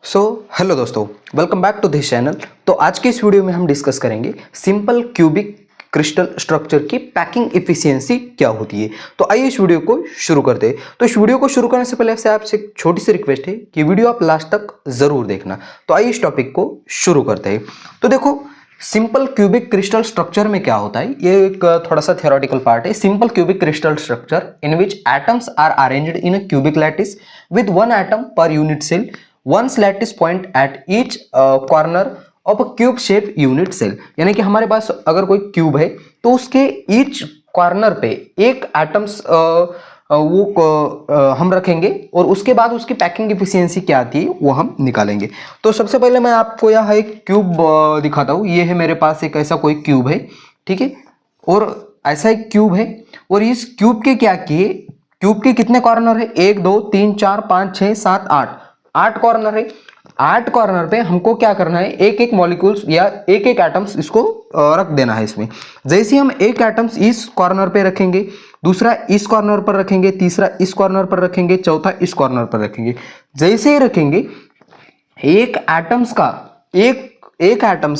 सो hello दोस्तों, welcome back to this channel. तो आज के इस वीडियो में हम डिस्कस करेंगे सिंपल क्यूबिक क्रिस्टल स्ट्रक्चर की पैकिंग एफिशिएंसी क्या होती है। तो आइए इस वीडियो को शुरू करते हैं। तो इस वीडियो को शुरू करने से पहले आपसे एक छोटी सी रिक्वेस्ट है कि वीडियो आप लास्ट तक जरूर देखना। तो आइए इस टॉपिक को शुरू करते हैं। तो देखो, सिंपल क्यूबिक क्रिस्टल स्ट्रक्चर में क्या होता है, ये एक थोड़ा सा थियोरेटिकल पार्ट है। Simple cubic crystal structure in which atoms are arranged in a cubic lattice with one atom per unit cell, one lattice point at each corner of a cube shape unit cell। यानी कि हमारे पास अगर कोई cube है तो उसके each corner पे एक एटम्स हम रखेंगे और उसके बाद उसकी पैकिंग एफिशिएंसी क्या आती है वो हम निकालेंगे। तो सबसे पहले मैं आपको यहाँ एक क्यूब दिखाता हूँ। ये है मेरे पास एक ऐसा कोई क्यूब है, ठीक है, और ऐसा एक क्यूब है। और इस क्यूब के क्या किए, क्यूब के कितने कॉर्नर है, 1 2 3 4 5 6 7 8 कॉर्नर है। 8 कॉर्नर पे हमको क्या करना है, एक एक मॉलिक्यूल्स या एक एक एटम्स इसको रख देना है इसमें। जैसे हम एक एटम्स इस कॉर्नर पे रखेंगे, दूसरा इस कॉर्नर पर रखेंगे, तीसरा इस कॉर्नर पर रखेंगे, चौथा इस कॉर्नर पर रखेंगे। जैसे ही रखेंगे एक एटम्स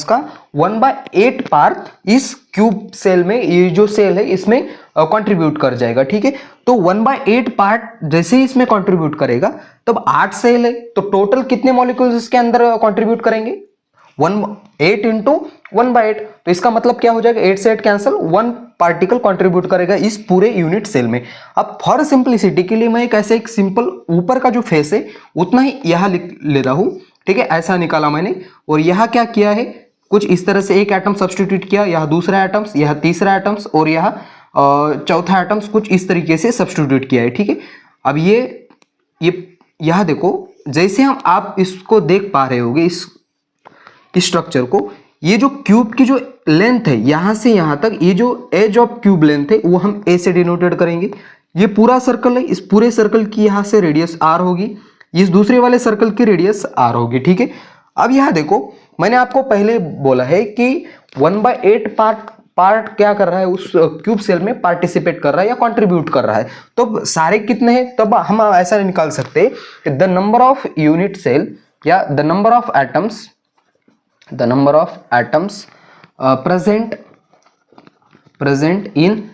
का 1/8 पार्ट इस क्यूब सेल में, ये जो सेल है इसमें कंट्रीब्यूट कर जाएगा, ठीक है। तो 1/8 पार्ट जैसे ही इसमें कंट्रीब्यूट करेगा तब 8 सेल है, तो टोटल कितने मॉलिक्यूल्स इसके अंदर कंट्रीब्यूट करेंगे, 8 इंटू 1/8। तो इसका मतलब क्या हो जाएगा, 8 से 8 कैंसिल, 1 पार्टिकल कंट्रीब्यूट करेगा इस पूरे यूनिट सेल में। अब फॉर सिंपलिसिटी के लिए मैं एक ऐसे एक सिंपल ऊपर का जो फेस है उतना ही यहां लिख ले रहा हूं, ठीक है। ऐसा निकाला मैंने और यहां क्या किया है, कुछ इस तरह से एक एटम सब्स्टिट्यूट किया, यहां दूसरा एटम्स, यहां तीसरा एटम्स और यहां चौथा एटम्स कुछ इस तरीके से सब्स्टिट्यूट किया है, ठीक है। अब ये यहां देखो, जैसे हम आप इसको देख पा रहे होगे इस स्ट्रक्चर को, ये जो क्यूब की जो लेंथ है यहां से यहां तक, ये जो एज ऑफ क्यूब लेंथ है वो हम ए से डिनोटेड करेंगे। ये पूरा सर्कल है, इस पूरे सर्कल की यहां से रेडियस आर होगी, इस दूसरे वाले सर्कल की रेडियस आर होगी, ठीक है। अब यहां देखो, मैंने आपको पहले बोला है कि 1/8 पार्ट क्या कर रहा है, उस क्यूब सेल में पार्टिसिपेट कर रहा है या कंट्रीब्यूट कर रहा है। तो सारे कितने हैं, तब हम ऐसा निकाल सकते हैं, the number of unit cell या the number of atoms present in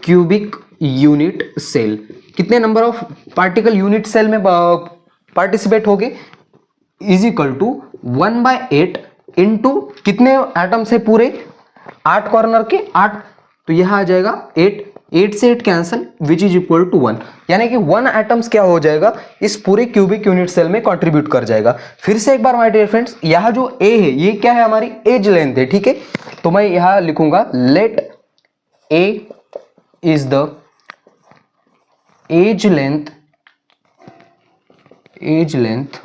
cubic unit cell. कितने number of particle unit cell में पार्टिसिपेट हो गए, इज इक्वल टू 1/8 इंटू कितने एटम्स है पूरे, 8 कॉर्नर के 8, तो यहां आ जाएगा 8 से 8 cancel, which is equal to 1। यानी कि 1 एटम्स क्या हो जाएगा, इस पूरे क्यूबिक यूनिट सेल में कंट्रीब्यूट कर जाएगा। फिर से एक बार माय डियर फ्रेंड्स, यहां जो ए है ये क्या है, हमारी एज लेंथ है, ठीक है। तो मैं यहां लिखूंगा let a is the edge length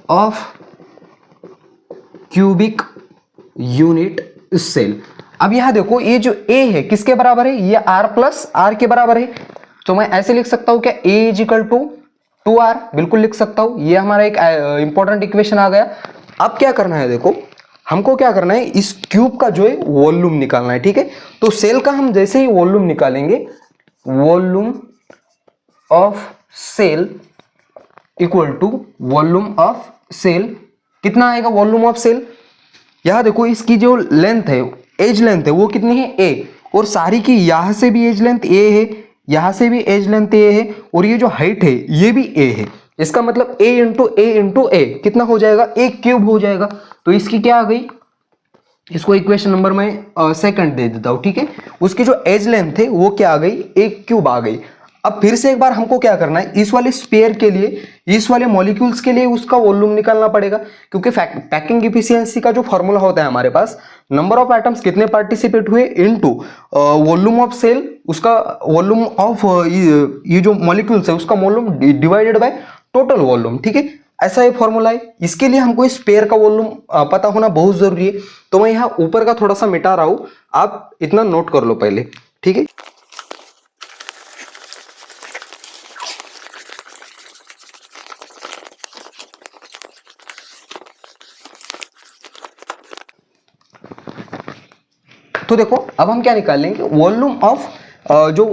of cubic unit cell. अब यहां देखो, ये जो a है किसके बराबर है, ये r प्लस आर के बराबर है। तो मैं ऐसे लिख सकता हूं क्या, a is equal to 2r, बिल्कुल लिख सकता हूं। ये हमारा एक इंपॉर्टेंट इक्वेशन आ गया। अब क्या करना है, देखो हमको क्या करना है, इस क्यूब का जो है वॉल्यूम निकालना है, ठीक है। तो सेल का हम जैसे ही वॉल्यूम निकालेंगे, volume of cell equal to volume of cell, कितना आएगा वॉल्यूम ऑफ सेल। यहां देखो, इसकी जो लेंथ है, एज लेंथ है, वो कितनी है, ए, और सारी की यहां से भी एज लेंथ ए है, यहां से भी एज लेंथ ए है, और ये जो हाइट है ये भी ए है। इसका मतलब ए इंटू ए कितना हो जाएगा, ए क्यूब हो जाएगा। तो इसकी क्या आ गई, इसको इक्वेशन नंबर में सेकंड दे देता हूं, ठीक है। उसकी जो एज लेंथ है वो क्या आ गई, ए क्यूब आ गई। अब फिर से एक बार हमको क्या करना है, इस वाले स्पेयर के लिए, इस वाले मॉलिक्यूल्स के लिए उसका वॉल्यूम निकालना पड़ेगा, क्योंकि पैकिंग एफिशिएंसी का जो फॉर्मूला होता है हमारे पास, नंबर ऑफ एटम्स कितने पार्टिसिपेट हुए इनटू वॉल्यूम ऑफ सेल, उसका वॉल्यूम ऑफ ये जो मॉलिक्यूल्स है उसका volume divided by total volume, ठीक है। ऐसा ये फॉर्मूला है। इसके लिए हमको इस पेयर का वॉल्यूम पता होना बहुत जरूरी है। तो मैं यहाँ ऊपर का थोड़ा सा मिटा रहा हूं, आप इतना नोट कर लो पहले, ठीक है। तो देखो, अब हम क्या निकाल लेंगे, वॉल्यूम ऑफ जो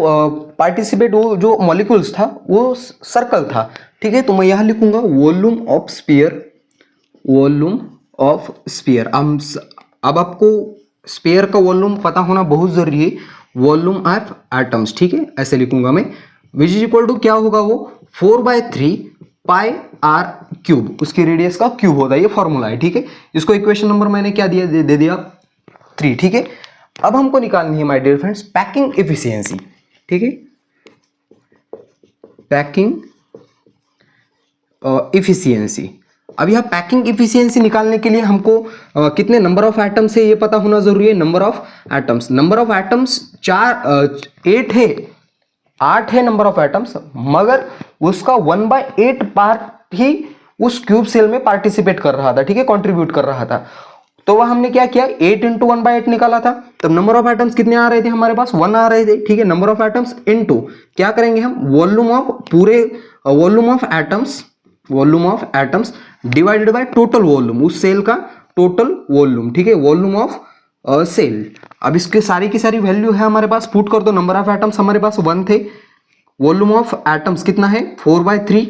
पार्टिसिपेट वो जो मॉलिक्यूल्स था वो सर्कल था, ठीक है। तो मैं यहाँ लिखूंगा volume of sphere, volume of sphere. अब आपको स्फीयर का वॉल्यूम पता होना बहुत जरूरी है, वॉल्यूम ऑफ एटम्स, ठीक है, ऐसे लिखूंगा मैं। विच इज इक्वल टू क्या होगा वो 4/3 पाई आर क्यूब, उसकी रेडियस का क्यूब होता है, ये फॉर्मूला है, ठीक है। इसको इक्वेशन नंबर मैंने क्या दिया, दे दिया 3, ठीक है। अब हमको निकालनी है my dear friends packing efficiency, ठीक है, पैकिंग एफिशिएंसी। अब यह पैकिंग एफिशिएंसी निकालने के लिए हमको कितने नंबर ऑफ एटम्स है ये पता होना जरूरी है। Number of atoms, number of atoms 8 है, 8 है नंबर ऑफ एटम्स, मगर उसका 1/8 पार्ट ही उस क्यूब सेल में पार्टिसिपेट कर रहा था, ठीक है, कंट्रीब्यूट कर रहा था। तो वह हमने क्या किया 8 × 1/8 निकाला था। तब नंबर ऑफ एटम्स कितने आ रहे थे हमारे पास 1 आ रहे थे, ठीक है। नंबर ऑफ एटम्स इनटू क्या करेंगे हम वॉल्यूम ऑफ पूरे volume of atoms, volume of atoms divided by total volume, उस सेल का टोटल वॉल्यूम, ठीक है, वॉल्यूम ऑफ सेल। अब इसके सारी की सारी वैल्यू है हमारे पास, पुट कर दो। नंबर ऑफ एटम्स हमारे पास 1 थे, वॉल्यूम ऑफ एटम्स कितना है 4/3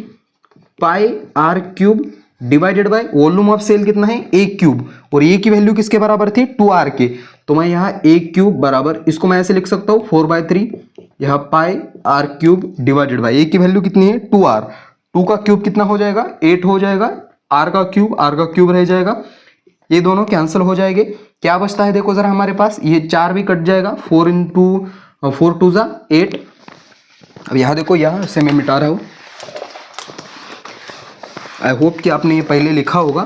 pi R cube divided by volume of cell कितना है a क्यूब, और a की वैल्यू किसके बराबर थी 2r के। तो मैं यहाँ a क्यूब बराबर, इसको मैं ऐसे लिख सकता हूँ 4/3 यहाँ pi R cube divided by a की वैल्यू कितनी है 2r, 2 का क्यूब कितना हो जाएगा 8 हो जाएगा, r का क्यूब रह जाएगा, ये दोनों कैंसिल हो जाएंगे। क्या बचता है देखो जरा हमारे पास, ये 4 भी कट जाएगा, 4 × 4 2 = 8। अब यहाँ देखो, यहाँ से मैं मिटा रहा हूँ, आई होप कि आपने ये पहले लिखा होगा।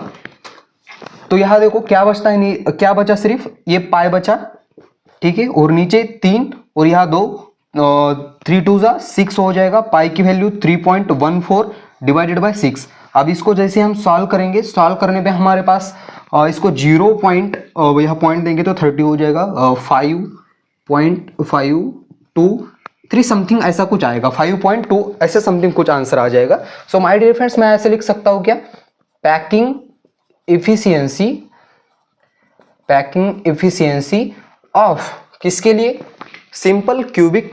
तो यहाँ देखो क्या बचता है, नहीं क्या बचा, सिर्फ ये पाई बचा, ठीक है, और नीचे 3 और यहाँ 2, 3 2 = 6 हो जाएगा। पाई की वैल्यू 3.14 डिवाइडेड बाय 6। अब इसको जैसे हम सॉल्व करेंगे, सॉल्व करने पे हमारे पास इसको 0 पॉइंट यहाँ पॉइंट देंगे तो 30 हो जाएगा, 5.523 समथिंग ऐसा कुछ आएगा, 5.2 ऐसे समथिंग कुछ आंसर आ जाएगा। सो माय डियर फ्रेंड्स मैं ऐसे लिख सकता हूँ क्या, पैकिंग एफिशिएंसी ऑफ किसके लिए, simple cubic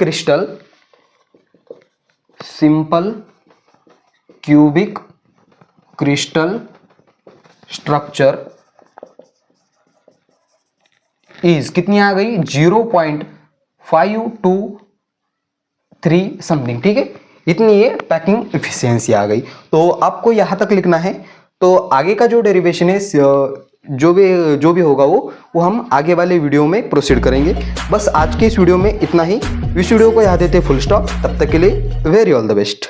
crystal structure is कितनी आ गई 0.523 समथिंग, ठीक है, इतनी ये पैकिंग एफिशिएंसी आ गई। तो आपको यहां तक लिखना है। तो आगे का जो डेरिवेशन है जो भी होगा वो हम आगे वाले वीडियो में प्रोसीड करेंगे। बस आज के इस वीडियो में इतना ही। इस वीडियो को यहाँ देते फुल स्टॉप। तब तक के लिए वेरी ऑल द बेस्ट।